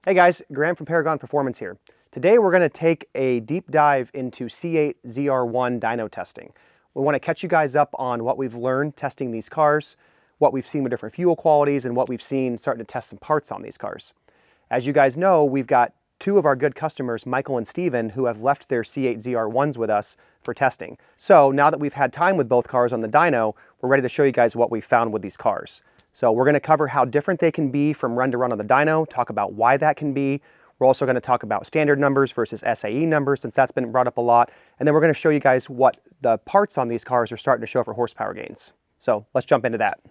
Hey guys, Graham from Paragon Performance here. Today we're going to take a deep dive into C8 ZR1 dyno testing. We want to catch you guys up on what we've learned testing these cars, what we've seen with different fuel qualities, and what we've seen starting to test some parts on these cars. As you guys know, we've got two of our good customers, Michael and Steven, who have left their C8 ZR1s with us for testing. So now that we've had time with both cars on the dyno, we're ready to show you guys what we found with these cars. So we're going to cover how different they can be from run to run on the dyno, talk about why that can be. We're also going to talk about standard numbers versus SAE numbers, since that's been brought up a lot. And then we're going to show you guys what the parts on these cars are starting to show for horsepower gains. So let's jump into that.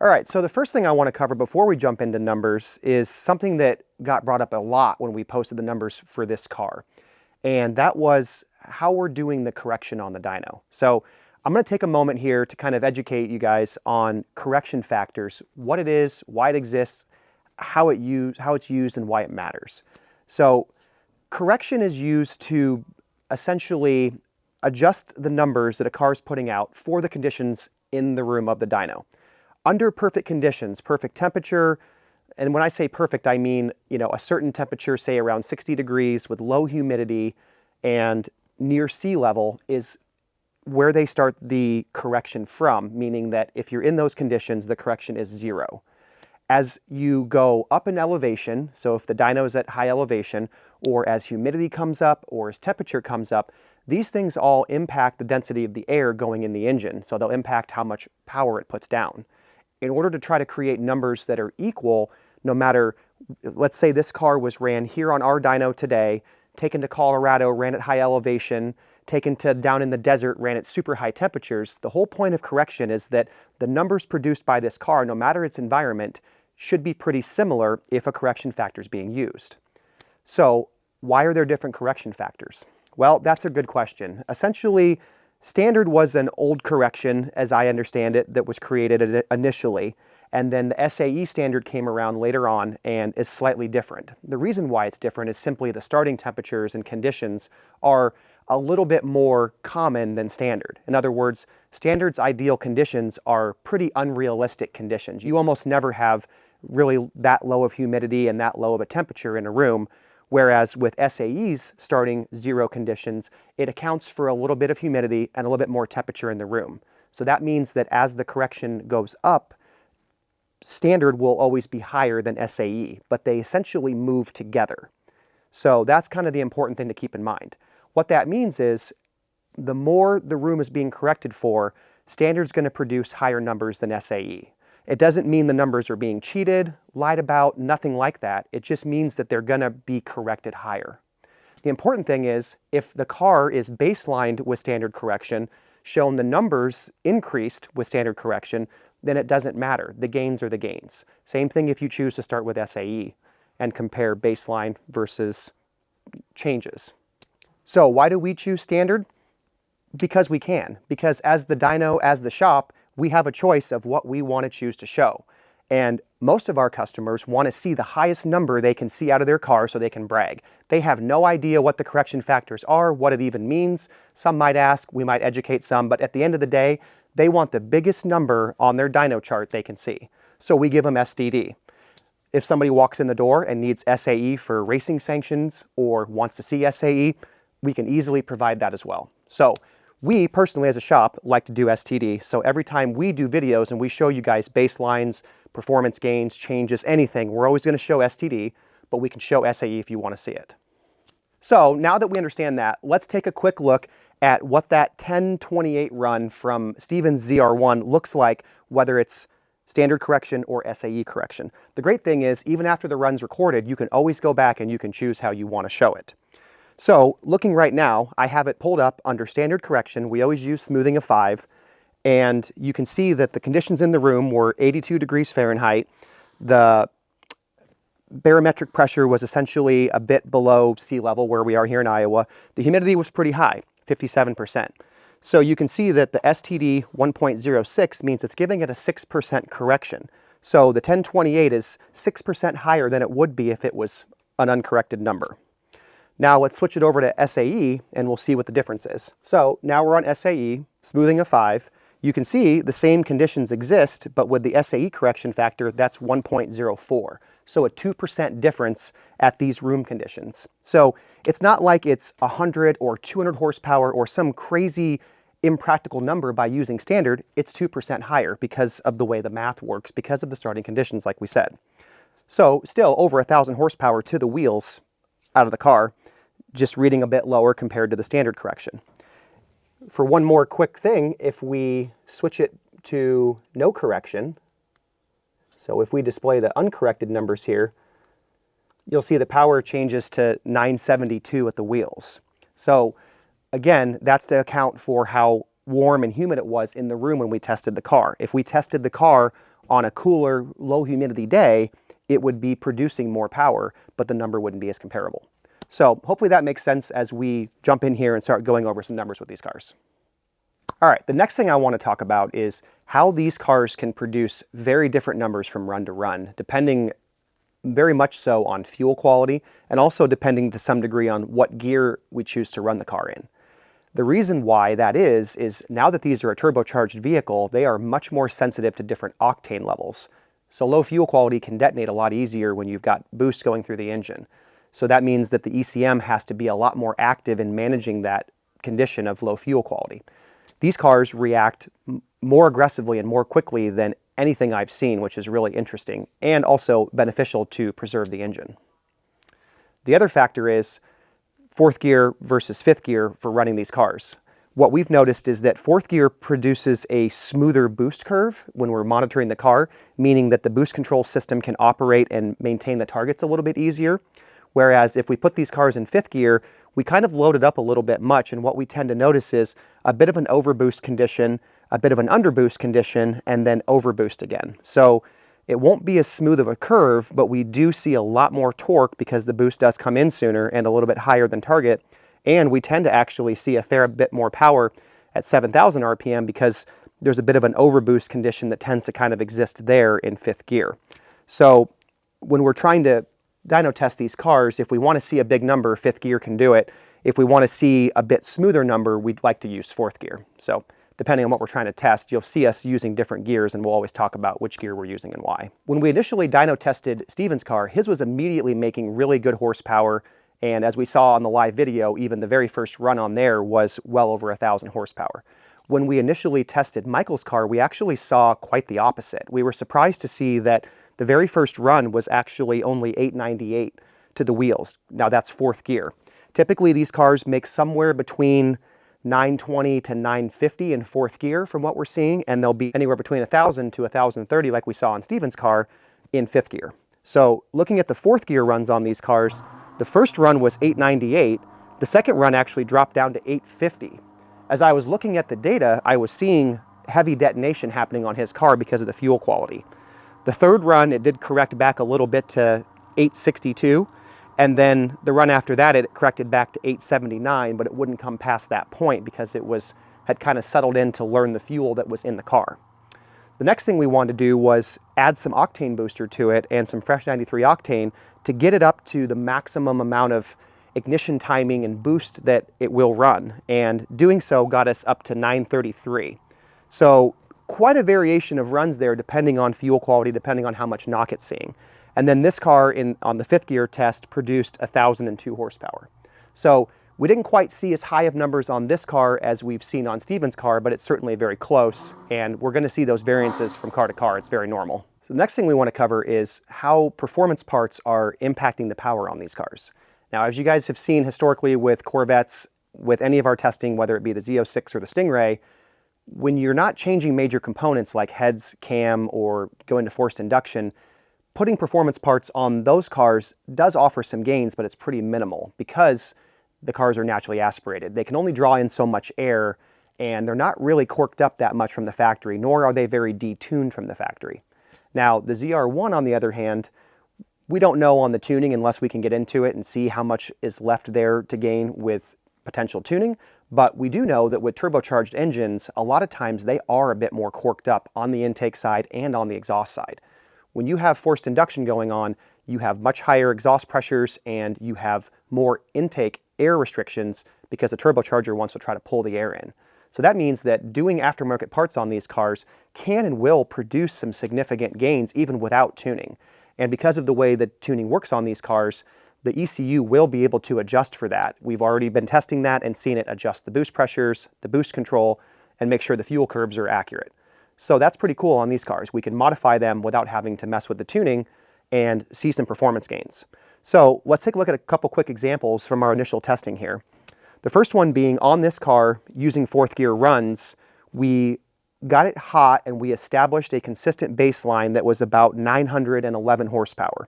All right, so the first thing I want to cover before we jump into numbers is something that got brought up a lot when we posted the numbers for this car. And that was how we're doing the correction on the dyno. So I'm going to take a moment here to kind of educate you guys on correction factors, what it is, why it exists, how it's used, and why it matters. So correction is used to essentially adjust the numbers that a car is putting out for the conditions in the room of the dyno. Under perfect conditions, perfect temperature, and when I say perfect, I mean, a certain temperature, say around 60 degrees with low humidity and near sea level is where they start the correction from, meaning that if you're in those conditions, the correction is 0. As you go up in elevation, so if the dyno is at high elevation, or as humidity comes up, or as temperature comes up, these things all impact the density of the air going in the engine, so they'll impact how much power it puts down. In order to try to create numbers that are equal, no matter, let's say this car was ran here on our dyno today, taken to Colorado, ran at high elevation, taken to down in the desert, ran at super high temperatures, the whole point of correction is that the numbers produced by this car, no matter its environment, should be pretty similar if a correction factor is being used. So why are there different correction factors? Well, that's a good question. Essentially, standard was an old correction, as I understand it, that was created initially, and then the SAE standard came around later on and is slightly different. The reason why it's different is simply the starting temperatures and conditions are a little bit more common than standard. In other words, standard's ideal conditions are pretty unrealistic conditions. You almost never have really that low of humidity and that low of a temperature in a room. Whereas with SAE's starting 0 conditions, it accounts for a little bit of humidity and a little bit more temperature in the room. So that means that as the correction goes up, standard will always be higher than SAE, but they essentially move together. So that's kind of the important thing to keep in mind. What that means is the more the room is being corrected for, standard's going to produce higher numbers than SAE. It doesn't mean the numbers are being cheated, lied about, nothing like that. It just means that they're going to be corrected higher. The important thing is, if the car is baselined with standard correction, shown the numbers increased with standard correction, then it doesn't matter. The gains are the gains. Same thing if you choose to start with SAE and compare baseline versus changes. So why do we choose standard? Because we can. Because as the dyno, as the shop, we have a choice of what we want to choose to show. And most of our customers want to see the highest number they can see out of their car so they can brag. They have no idea what the correction factors are, what it even means. Some might ask, we might educate some, but at the end of the day, they want the biggest number on their dyno chart they can see. So we give them STD. If somebody walks in the door and needs SAE for racing sanctions or wants to see SAE, we can easily provide that as well. So we personally as a shop like to do STD, so every time we do videos and we show you guys baselines, performance gains, changes, anything, we're always going to show STD, but we can show SAE if you want to see it. So now that we understand that, let's take a quick look at what that 1028 run from Steven's ZR1 looks like, whether it's standard correction or SAE correction. The great thing is, even after the run's recorded, you can always go back and you can choose how you want to show it. So looking right now, I have it pulled up under standard correction. We always use smoothing of 5. And you can see that the conditions in the room were 82 degrees Fahrenheit. The barometric pressure was essentially a bit below sea level where we are here in Iowa. The humidity was pretty high, 57%. So you can see that the STD 1.06 means it's giving it a 6% correction. So the 1028 is 6% higher than it would be if it was an uncorrected number. Now let's switch it over to SAE and we'll see what the difference is. So now we're on SAE, smoothing of 5. You can see the same conditions exist, but with the SAE correction factor, that's 1.04. So a 2% difference at these room conditions. So it's not like it's 100 or 200 horsepower or some crazy impractical number by using standard. It's 2% higher because of the way the math works, because of the starting conditions like we said. So still over 1,000 horsepower to the wheels out of the car, just reading a bit lower compared to the standard correction. For one more quick thing, if we switch it to no correction, so if we display the uncorrected numbers here, you'll see the power changes to 972 at the wheels. So again, that's to account for how warm and humid it was in the room when we tested the car. If we tested the car on a cooler, low humidity day, it would be producing more power, but the number wouldn't be as comparable. So hopefully that makes sense as we jump in here and start going over some numbers with these cars. All right, the next thing I want to talk about is how these cars can produce very different numbers from run to run, depending very much so on fuel quality and also depending to some degree on what gear we choose to run the car in. The reason why that is now that these are a turbocharged vehicle, they are much more sensitive to different octane levels. So low fuel quality can detonate a lot easier when you've got boost going through the engine. So that means that the ECM has to be a lot more active in managing that condition of low fuel quality. These cars react more aggressively and more quickly than anything I've seen, which is really interesting and also beneficial to preserve the engine. The other factor is fourth gear versus fifth gear for running these cars. What we've noticed is that fourth gear produces a smoother boost curve when we're monitoring the car, meaning that the boost control system can operate and maintain the targets a little bit easier. Whereas if we put these cars in fifth gear, we kind of load it up a little bit much, and what we tend to notice is a bit of an overboost condition, a bit of an underboost condition, and then overboost again. So it won't be as smooth of a curve, but we do see a lot more torque because the boost does come in sooner and a little bit higher than target. And we tend to actually see a fair bit more power at 7,000 RPM because there's a bit of an overboost condition that tends to kind of exist there in fifth gear. So when we're trying to dyno test these cars, if we want to see a big number, fifth gear can do it. If we want to see a bit smoother number, we'd like to use fourth gear. So depending on what we're trying to test, you'll see us using different gears, and we'll always talk about which gear we're using and why. When we initially dyno tested Steven's car, his was immediately making really good horsepower, and as we saw on the live video, even the very first run on there was well over 1,000 horsepower. When we initially tested Michael's car, we actually saw quite the opposite. We were surprised to see that the very first run was actually only 898 to the wheels. Now that's fourth gear. Typically these cars make somewhere between 920 to 950 in fourth gear from what we're seeing, and they'll be anywhere between 1,000 to 1,030 like we saw on Steven's car in fifth gear. So looking at the fourth gear runs on these cars, the first run was 898, the second run actually dropped down to 850. As I was looking at the data, I was seeing heavy detonation happening on his car because of the fuel quality. The third run, it did correct back a little bit to 862, and then the run after that, it corrected back to 879, but it wouldn't come past that point because it had kind of settled in to learn the fuel that was in the car. The next thing we wanted to do was add some octane booster to it and some fresh 93 octane to get it up to the maximum amount of ignition timing and boost that it will run, and doing so got us up to 933. So quite a variation of runs there depending on fuel quality, depending on how much knock it's seeing. And then this car on the fifth gear test produced 1,002 horsepower. So we didn't quite see as high of numbers on this car as we've seen on Steven's car, but it's certainly very close, and we're going to see those variances from car to car. It's very normal. So the next thing we want to cover is how performance parts are impacting the power on these cars. Now, as you guys have seen historically with Corvettes, with any of our testing, whether it be the Z06 or the Stingray, when you're not changing major components like heads, cam, or going to forced induction, putting performance parts on those cars does offer some gains, but it's pretty minimal because the cars are naturally aspirated. They can only draw in so much air, and they're not really corked up that much from the factory, nor are they very detuned from the factory. Now, the ZR1, on the other hand, we don't know on the tuning unless we can get into it and see how much is left there to gain with potential tuning, but we do know that with turbocharged engines, a lot of times they are a bit more corked up on the intake side and on the exhaust side. When you have forced induction going on, you have much higher exhaust pressures and you have more intake air restrictions because the turbocharger wants to try to pull the air in. So that means that doing aftermarket parts on these cars can and will produce some significant gains even without tuning. And because of the way that tuning works on these cars, the ECU will be able to adjust for that. We've already been testing that and seen it adjust the boost pressures, the boost control, and make sure the fuel curves are accurate. So that's pretty cool on these cars. We can modify them without having to mess with the tuning and see some performance gains. So let's take a look at a couple quick examples from our initial testing here. The first one being on this car using fourth gear runs, we got it hot and we established a consistent baseline that was about 911 horsepower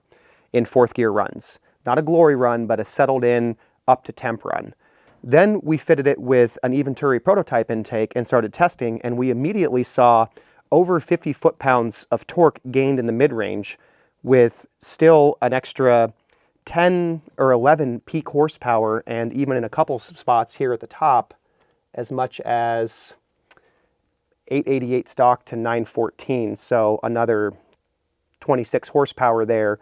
in fourth gear runs. Not a glory run, but a settled in up to temp run. Then we fitted it with an Eventuri prototype intake and started testing, and we immediately saw over 50 foot-pounds of torque gained in the mid-range with still an extra 10 or 11 peak horsepower, and even in a couple spots here at the top, as much as 888 stock to 914, so another 26 horsepower there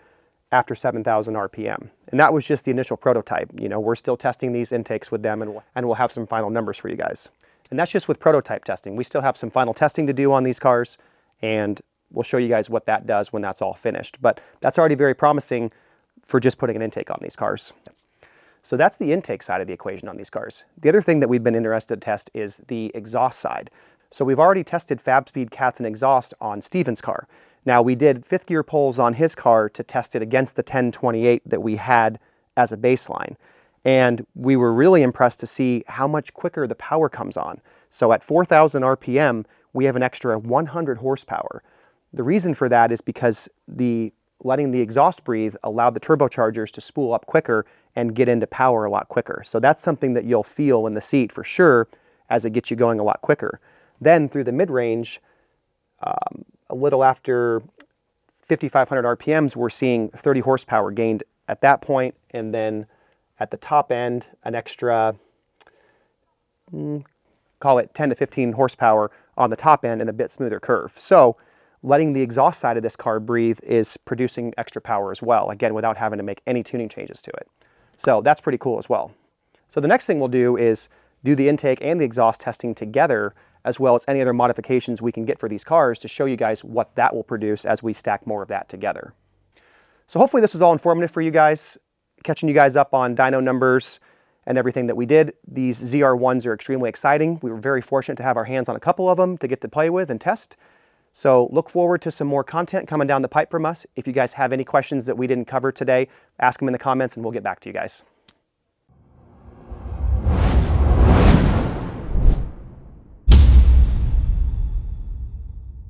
after 7,000 RPM. And that was just the initial prototype. You know, we're still testing these intakes with them, and we'll have some final numbers for you guys. And that's just with prototype testing. We still have some final testing to do on these cars, and we'll show you guys what that does when that's all finished. But that's already very promising for just putting an intake on these cars. So that's the intake side of the equation on these cars. The other thing that we've been interested to test is the exhaust side. So we've already tested FabSpeed cats and exhaust on Steven's car. Now we did fifth gear pulls on his car to test it against the 1028 that we had as a baseline. And we were really impressed to see how much quicker the power comes on. So at 4,000 RPM, we have an extra 100 horsepower. The reason for that is because letting the exhaust breathe allowed the turbochargers to spool up quicker and get into power a lot quicker. So that's something that you'll feel in the seat for sure as it gets you going a lot quicker. Then through the mid-range, a little after 5,500 RPMs, we're seeing 30 horsepower gained at that point, and then at the top end, an extra, call it 10 to 15 horsepower on the top end and a bit smoother curve. So letting the exhaust side of this car breathe is producing extra power as well, again, without having to make any tuning changes to it. So that's pretty cool as well. So the next thing we'll do is do the intake and the exhaust testing together, as well as any other modifications we can get for these cars to show you guys what that will produce as we stack more of that together. So hopefully this was all informative for you guys, catching you guys up on dyno numbers and everything that we did. These ZR1s are extremely exciting. We were very fortunate to have our hands on a couple of them to get to play with and test. So look forward to some more content coming down the pipe from us. If you guys have any questions that we didn't cover today, ask them in the comments and we'll get back to you guys.